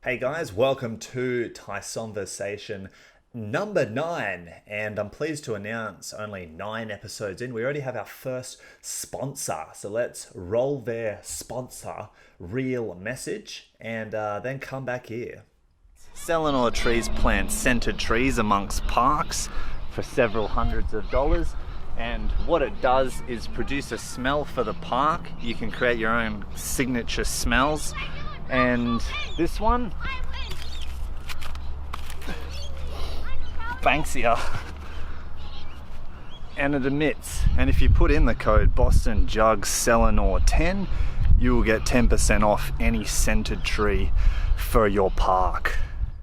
Hey guys, welcome to TysonVersation number 9, and I'm pleased to announce only 9 episodes in, we already have our first sponsor. So let's roll their sponsor real message and then come back here. Selenor Trees plants scented trees amongst parks for several hundreds of dollars. And what it does is produce a smell for the park. You can create your own signature smells. And this one, Banksia, and it emits. And if you put in the code Boston Jug Selenor 10, you will get 10% off any scented tree for your park.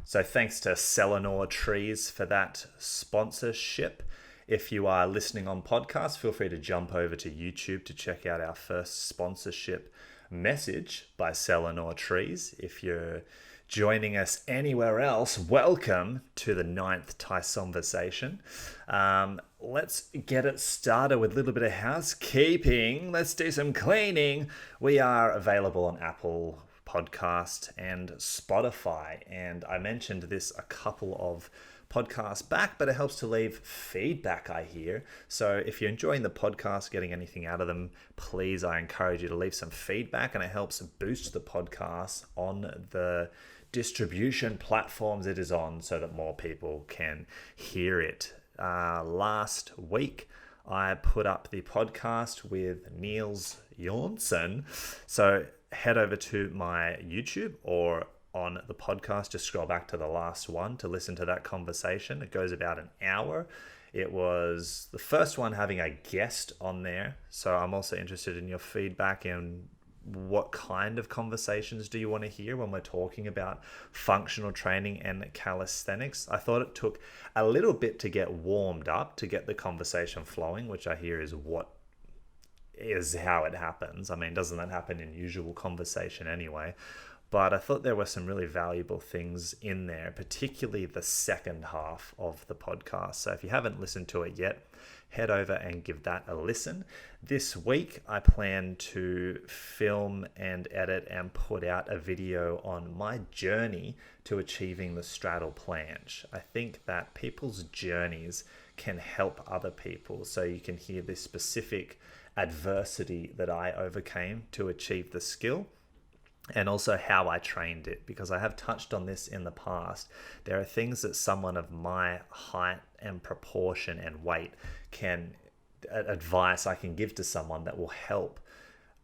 So thanks to Selenor Trees for that sponsorship. If you are listening on podcast, feel free to jump over to YouTube to check out our first sponsorship message by Selenor Trees. If you're joining us anywhere else, welcome to the 9th TysonVersation. Let's get it started with a little bit of housekeeping. Let's do some cleaning. We are available on Apple Podcast and Spotify, and I mentioned this a couple of podcasts back, but it helps to leave feedback, I hear. So if you're enjoying the podcast, getting anything out of them, please, I encourage you to leave some feedback, and it helps boost the podcast on the distribution platforms it is on so that more people can hear it. Last week, I put up the podcast with Niels Jornsson. So head over to my YouTube or on the podcast, just scroll back to the last one to listen to that conversation. It goes about an hour. It was the first one having a guest on there. So I'm also interested in your feedback and what kind of conversations do you want to hear when we're talking about functional training and calisthenics. I thought it took a little bit to get warmed up, to get the conversation flowing, which I hear is how it happens. I mean, doesn't that happen in usual conversation anyway? But I thought there were some really valuable things in there, particularly the second half of the podcast. So if you haven't listened to it yet, head over and give that a listen. This week, I plan to film and edit and put out a video on my journey to achieving the straddle planche. I think that people's journeys can help other people. So you can hear the specific adversity that I overcame to achieve the skill, and also how I trained it, because I have touched on this in the past. There are things that someone of my height and proportion and weight can, advice I can give to someone that will help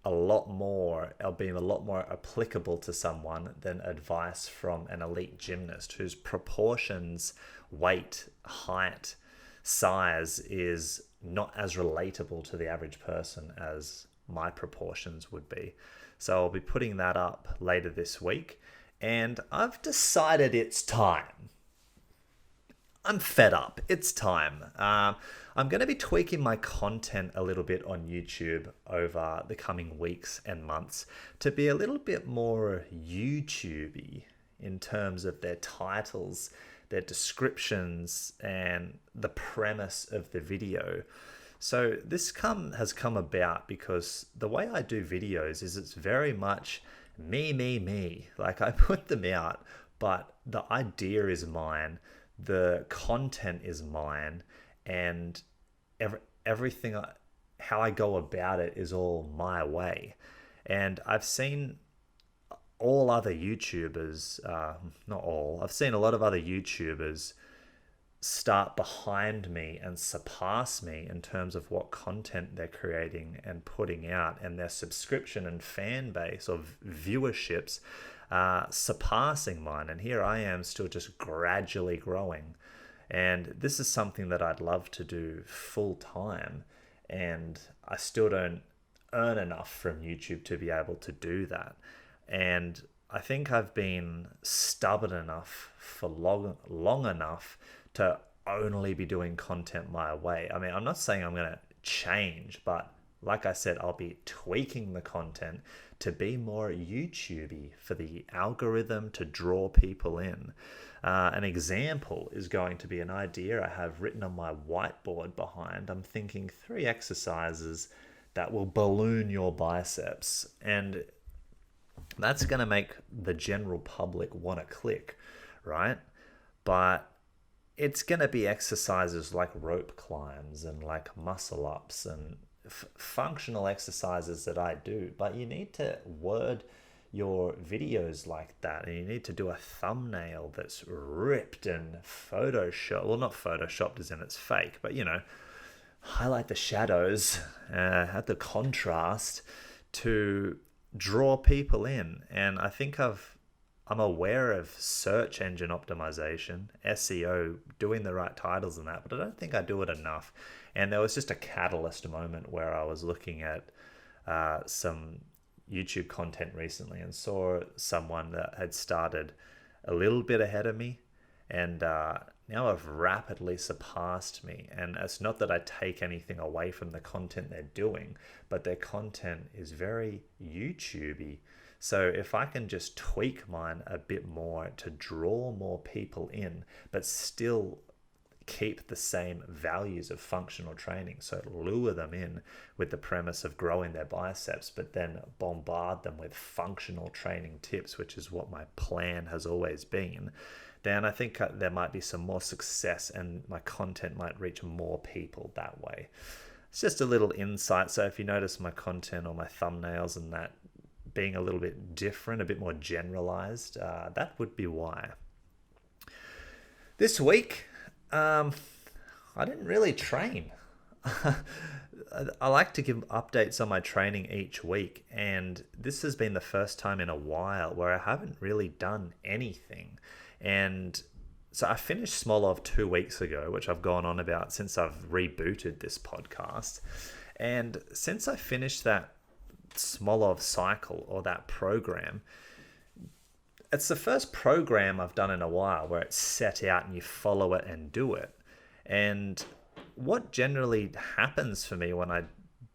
a lot more, or be a lot more applicable to someone than advice from an elite gymnast whose proportions, weight, height, size is not as relatable to the average person as my proportions would be. So I'll be putting that up later this week, and I've decided it's time. I'm fed up. It's time. I'm going to be tweaking my content a little bit on YouTube over the coming weeks and months to be a little bit more YouTube-y in terms of their titles, their descriptions, and the premise of the video. So this has come about because the way I do videos is it's very much me. Like, I put them out, but the idea is mine, the content is mine, and everything, how I go about it is all my way. And I've seen all other YouTubers, not all, I've seen a lot of other YouTubers start behind me and surpass me in terms of what content they're creating and putting out, and their subscription and fan base or viewerships surpassing mine. And here I am still just gradually growing. And this is something that I'd love to do full time, and I still don't earn enough from YouTube to be able to do that. And I think I've been stubborn enough for long enough to only be doing content my way. I mean, I'm not saying I'm going to change, but like I said, I'll be tweaking the content to be more YouTubey for the algorithm to draw people in. An example is going to be an idea I have written on my whiteboard behind. I'm thinking 3 exercises that will balloon your biceps. And That's going to make the general public want to click, right? But it's going to be exercises like rope climbs and like muscle ups and functional exercises that I do. But you need to word your videos like that, and you need to do a thumbnail that's ripped and photoshopped. Well, not photoshopped as in it's fake, but highlight the shadows, add the contrast to draw people in. And I think I'm aware of search engine optimization, SEO, doing the right titles and that, but I don't think I do it enough. And there was just a catalyst moment where I was looking at some YouTube content recently and saw someone that had started a little bit ahead of me, and now have rapidly surpassed me. And it's not that I take anything away from the content they're doing, but their content is very YouTubey. So if I can just tweak mine a bit more to draw more people in, but still keep the same values of functional training, so lure them in with the premise of growing their biceps, but then bombard them with functional training tips, which is what my plan has always been, then I think there might be some more success and my content might reach more people that way. It's just a little insight. So if you notice my content or my thumbnails and that being a little bit different, a bit more generalized, that would be why. This week, I didn't really train. I like to give updates on my training each week, and this has been the first time in a while where I haven't really done anything. And so I finished Smolov 2 weeks ago, which I've gone on about since I've rebooted this podcast. And since I finished that Smolov cycle, or that program, it's the first program I've done in a while where it's set out and you follow it and do it. And what generally happens for me when I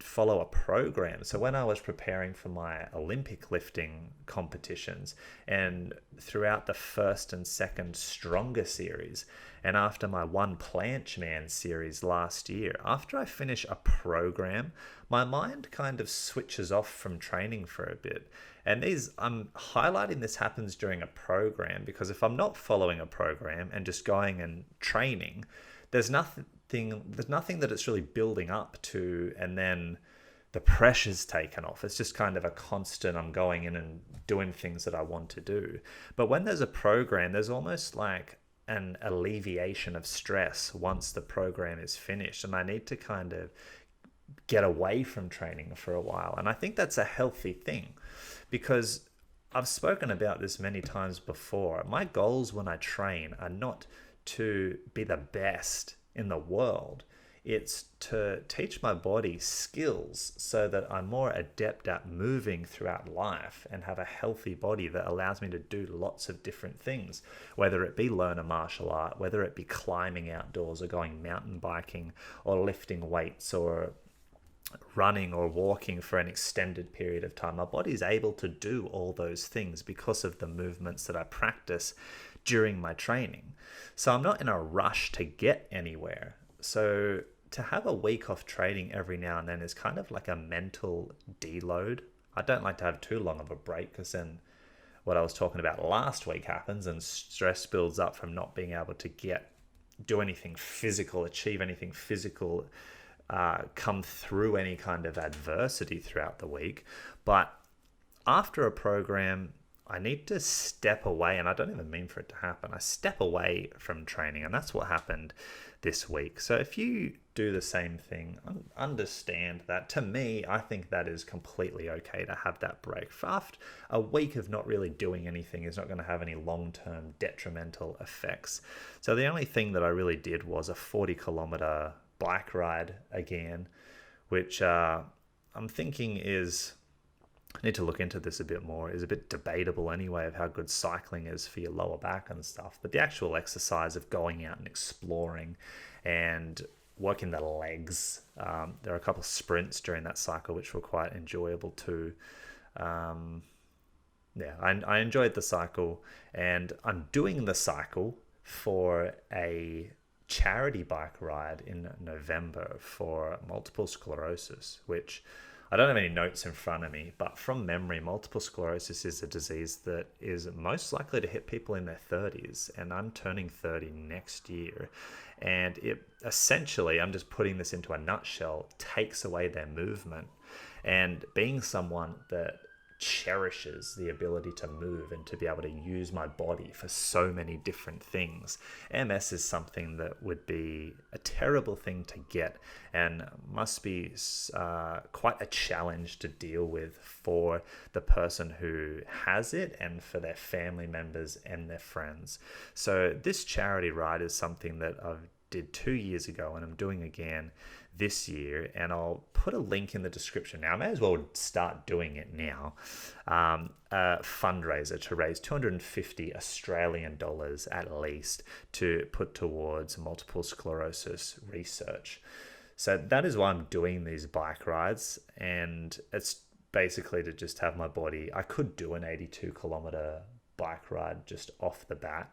follow a program, so when I was preparing for my Olympic lifting competitions and throughout the first and second Stronger series, and after my One Planche Man series last year, after I finish a program, my mind kind of switches off from training for a bit. And I'm highlighting this happens during a program because if I'm not following a program and just going and training, there's nothing that it's really building up to, and then the pressure's taken off. It's just kind of a constant, I'm going in and doing things that I want to do. But when there's a program, there's almost like an alleviation of stress once the program is finished, and I need to kind of get away from training for a while. And I think that's a healthy thing, because I've spoken about this many times before. My goals when I train are not to be the best in the world. It's to teach my body skills so that I'm more adept at moving throughout life and have a healthy body that allows me to do lots of different things, whether it be learn a martial art, whether it be climbing outdoors or going mountain biking or lifting weights or running or walking for an extended period of time. My body's able to do all those things because of the movements that I practice during my training. So I'm not in a rush to get anywhere. So to have a week off training every now and then is kind of like a mental deload. I don't like to have too long of a break, because then what I was talking about last week happens and stress builds up from not being able to do anything physical, achieve anything physical, come through any kind of adversity throughout the week. But after a program, I need to step away, and I don't even mean for it to happen. I step away from training, and that's what happened this week. So if you do the same thing, understand that. To me, I think that is completely okay to have that break. After a week of not really doing anything is not going to have any long-term detrimental effects. So the only thing that I really did was a 40-kilometer bike ride again, which I'm thinking is, I need to look into this a bit more, is a bit debatable anyway of how good cycling is for your lower back and stuff. But the actual exercise of going out and exploring and working the legs, there are a couple of sprints during that cycle which were quite enjoyable too. I enjoyed the cycle, and I'm doing the cycle for a charity bike ride in November for multiple sclerosis, which I don't have any notes in front of me, but from memory, multiple sclerosis is a disease that is most likely to hit people in their 30s, and I'm turning 30 next year. And it essentially, I'm just putting this into a nutshell, takes away their movement. And being someone that cherishes the ability to move and to be able to use my body for so many different things, MS is something that would be a terrible thing to get and must be quite a challenge to deal with for the person who has it and for their family members and their friends. So this charity ride is something that I've did 2 years ago and I'm doing again this year, and I'll put a link in the description now. I may as well start doing it now. A fundraiser to raise 250 Australian dollars at least to put towards multiple sclerosis research. So that is why I'm doing these bike rides, and it's basically to just have my body. I could do an 82-kilometer bike ride just off the bat,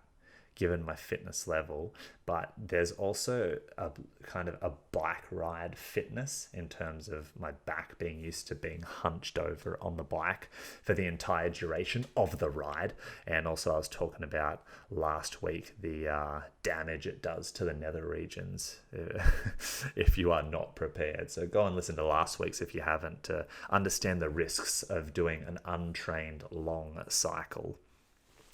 given my fitness level, but there's also a kind of a bike ride fitness in terms of my back being used to being hunched over on the bike for the entire duration of the ride. And also I was talking about last week the damage it does to the nether regions if you are not prepared. So go and listen to last week's if you haven't, to understand the risks of doing an untrained long cycle.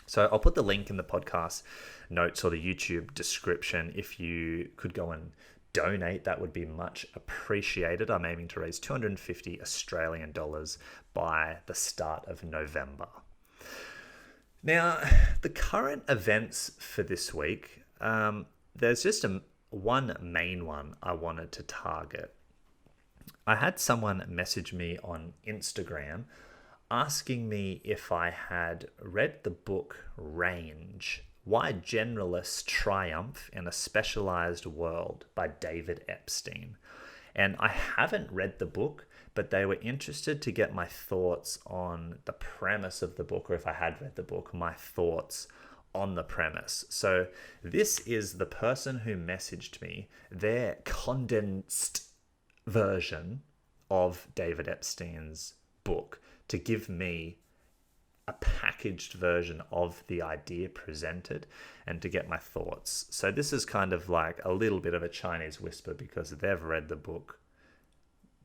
So I'll put the link in the podcast notes or the YouTube description. If you could go and donate, that would be much appreciated. I'm aiming to raise 250 Australian dollars by the start of November. Now, the current events for this week, there's just one main one I wanted to target. I had someone message me on Instagram asking me if I had read the book Range, Why Generalists Triumph in a Specialized World by David Epstein. And I haven't read the book, but they were interested to get my thoughts on the premise of the book, or if I had read the book, my thoughts on the premise. So this is the person who messaged me, their condensed version of David Epstein's book, to give me a packaged version of the idea presented and to get my thoughts. So this is kind of like a little bit of a Chinese whisper, because they've read the book,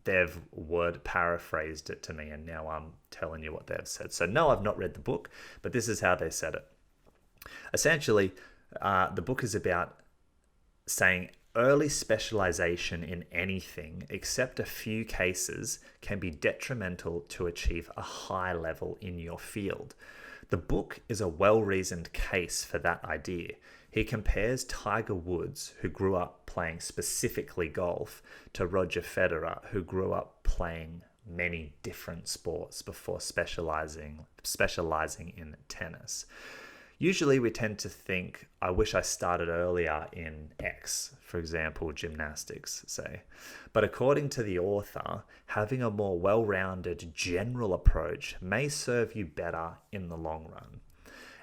they've word paraphrased it to me, and now I'm telling you what they've said. So no, I've not read the book, but this is how they said it. Essentially, the book is about saying early specialization in anything, except a few cases, can be detrimental to achieve a high level in your field. The book is a well-reasoned case for that idea. He compares Tiger Woods, who grew up playing specifically golf, to Roger Federer, who grew up playing many different sports before specializing in tennis. Usually we tend to think, I wish I started earlier in X, for example, gymnastics, say. But according to the author, having a more well-rounded general approach may serve you better in the long run.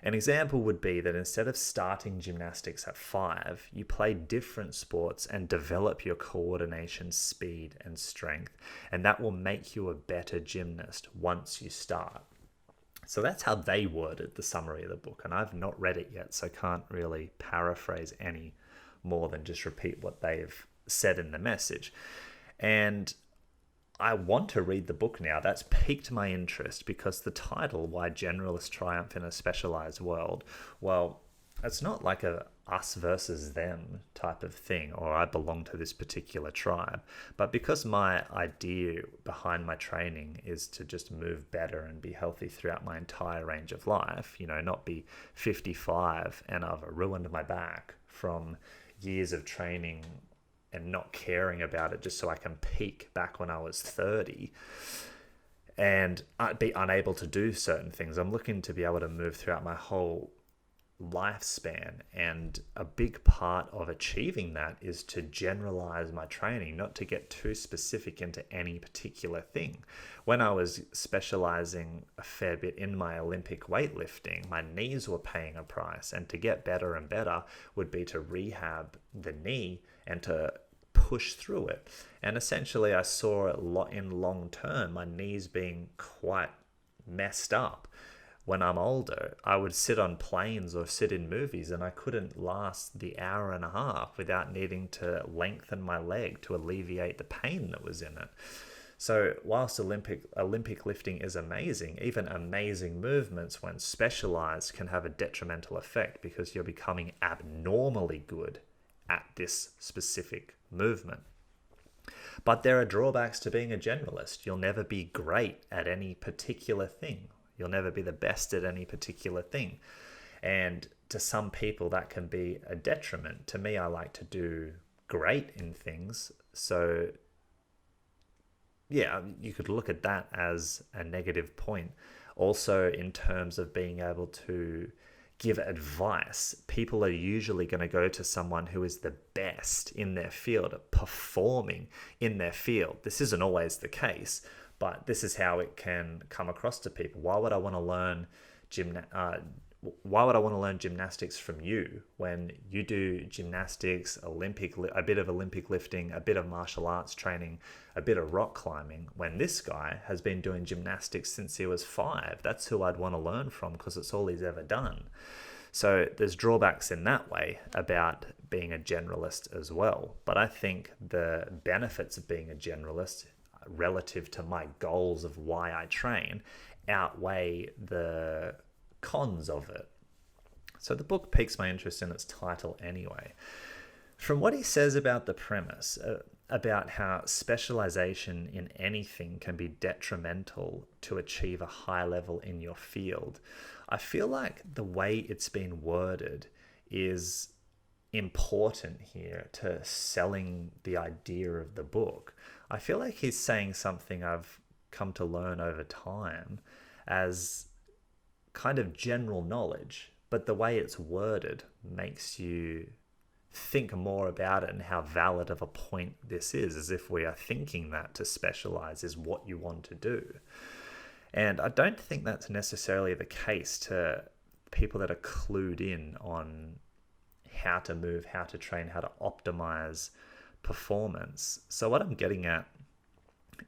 An example would be that instead of starting gymnastics at 5, you play different sports and develop your coordination, speed, and strength, and that will make you a better gymnast once you start. So that's how they worded the summary of the book, and I've not read it yet, so can't really paraphrase any more than just repeat what they've said in the message. And I want to read the book now. That's piqued my interest, because the title, Why Generalists Triumph in a Specialized World, well, it's not like a us versus them type of thing, or I belong to this particular tribe. But because my idea behind my training is to just move better and be healthy throughout my entire range of life, not be 55 and I've ruined my back from years of training and not caring about it just so I can peak back when I was 30 and I'd be unable to do certain things. I'm looking to be able to move throughout my whole lifespan, and a big part of achieving that is to generalize my training, not to get too specific into any particular thing. When I was specializing a fair bit in my Olympic weightlifting, my knees were paying a price, and to get better and better would be to rehab the knee and to push through it. And essentially I saw it in long term, my knees being quite messed up. When I'm older, I would sit on planes or sit in movies and I couldn't last the hour and a half without needing to lengthen my leg to alleviate the pain that was in it. So whilst Olympic lifting is amazing, even amazing movements when specialized can have a detrimental effect because you're becoming abnormally good at this specific movement. But there are drawbacks to being a generalist. You'll never be great at any particular thing. You'll never be the best at any particular thing. And to some people, that can be a detriment. To me, I like to do great in things. So, yeah, you could look at that as a negative point. Also, in terms of being able to give advice, people are usually going to go to someone who is the best in their field, performing in their field. This isn't always the case, but this is how it can come across to people. Why would I want to learn gymnastics from you when you do gymnastics, a bit of Olympic lifting, a bit of martial arts training, a bit of rock climbing, when this guy has been doing gymnastics since he was 5? That's who I'd want to learn from because it's all he's ever done. So there's drawbacks in that way about being a generalist as well. But I think the benefits of being a generalist relative to my goals of why I train outweigh the cons of it. So the book piques my interest in its title anyway. From what he says about the premise, about how specialization in anything can be detrimental to achieve a high level in your field, I feel like the way it's been worded is important here to selling the idea of the book. I feel like he's saying something I've come to learn over time as kind of general knowledge, but the way it's worded makes you think more about it and how valid of a point this is, as if we are thinking that to specialize is what you want to do. And I don't think that's necessarily the case to people that are clued in on how to move, how to train, how to optimize performance. So what I'm getting at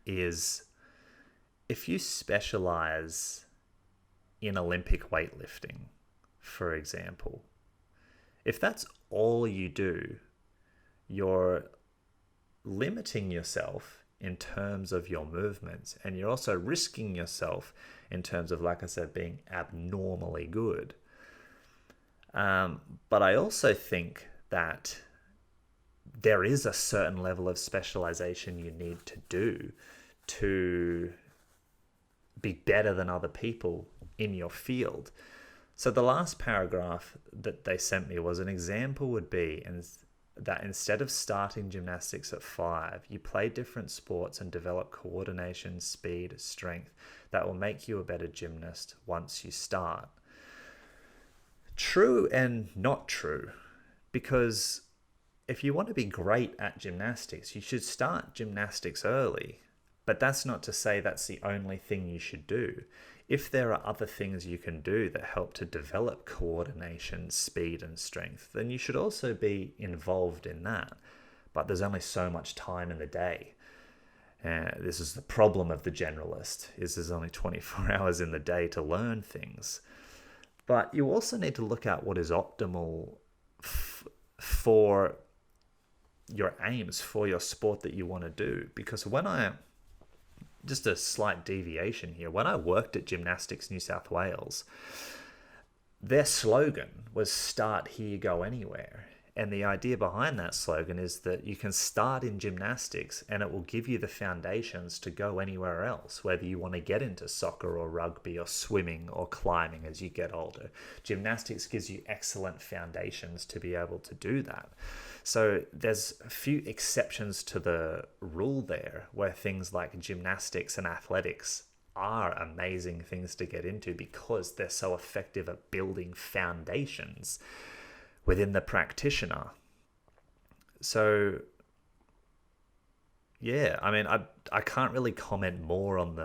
is if you specialize in Olympic weightlifting, for example, if that's all you do, you're limiting yourself in terms of your movements, and you're also risking yourself in terms of, like I said, being abnormally good. But I also think that there is a certain level of specialization you need to do to be better than other people in your field. So the last paragraph that they sent me was an example would be that instead of starting gymnastics at 5, you play different sports and develop coordination, speed, strength that will make you a better gymnast once you start. True and not true, because if you want to be great at gymnastics, you should start gymnastics early. But that's not to say that's the only thing you should do. If there are other things you can do that help to develop coordination, speed, and strength, then you should also be involved in that. But there's only so much time in the day. This is the problem of the generalist, is there's only 24 hours in the day to learn things. But you also need to look at what is optimal for your aims, for your sport that you want to do. Because just a slight deviation here, when I worked at Gymnastics New South Wales, their slogan was "Start here, go anywhere." And the idea behind that slogan is that you can start in gymnastics and it will give you the foundations to go anywhere else, whether you want to get into soccer or rugby or swimming or climbing as you get older. Gymnastics gives you excellent foundations to be able to do that. So there's a few exceptions to the rule there, where things like gymnastics and athletics are amazing things to get into because they're so effective at building foundations within the practitioner. So yeah, I mean, I can't really comment more on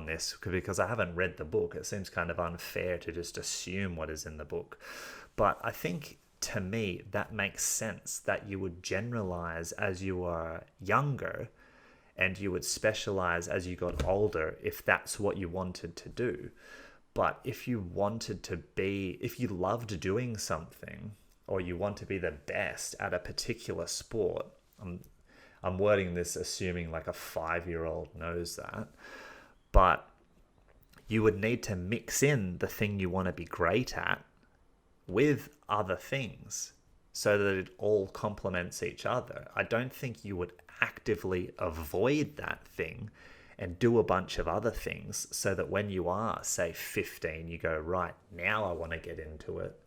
this because I haven't read the book. It seems kind of unfair to just assume what is in the book. But I think to me, that makes sense that you would generalize as you are younger and you would specialize as you got older if that's what you wanted to do. But if you loved doing something, or you want to be the best at a particular sport, I'm wording this assuming like a 5-year-old knows that, but you would need to mix in the thing you want to be great at with other things so that it all complements each other. I don't think you would actively avoid that thing and do a bunch of other things so that when you are, say, 15, you go, right, now I want to get into it.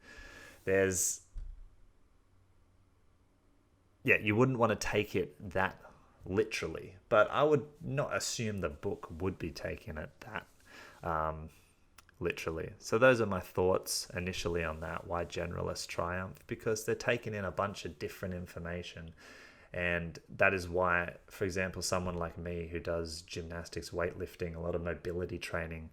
You wouldn't want to take it that literally, but I would not assume the book would be taking it that literally. So those are my thoughts initially on that, why generalists triumph, because they're taking in a bunch of different information. And that is why, for example, someone like me who does gymnastics, weightlifting, a lot of mobility training,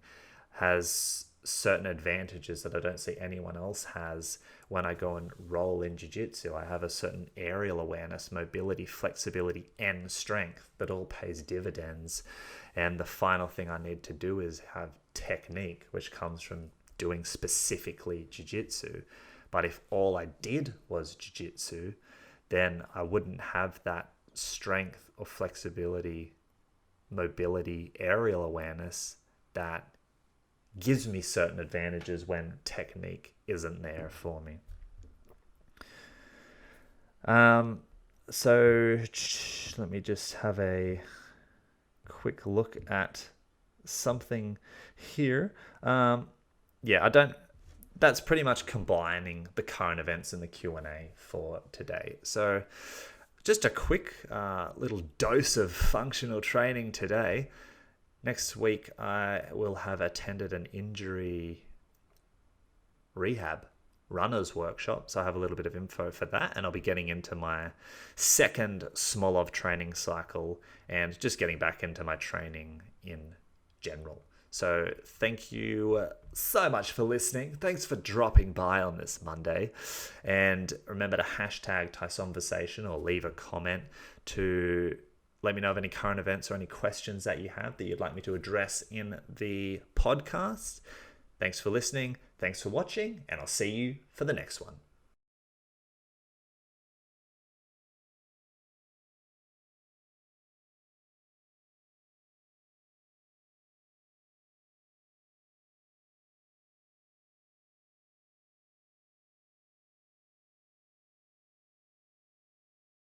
has certain advantages that I don't see anyone else has when I go and roll in jiu-jitsu. I have a certain aerial awareness, mobility, flexibility, and strength that all pays dividends. And the final thing I need to do is have technique, which comes from doing specifically jiu-jitsu. But if all I did was jiu-jitsu, then I wouldn't have that strength or flexibility, mobility, aerial awareness that gives me certain advantages when technique isn't there for me. So let me just have a quick look at something here. That's pretty much combining the current events and the Q&A for today. So just a quick little dose of functional training today. Next week, I will have attended an injury rehab runners workshop. So I have a little bit of info for that, and I'll be getting into my second Smolov training cycle and just getting back into my training in general. So thank you so much for listening. Thanks for dropping by on this Monday. And remember to hashtag TysonVersation or leave a comment to let me know of any current events or any questions that you have that you'd like me to address in the podcast. Thanks for listening. Thanks for watching, and I'll see you for the next one.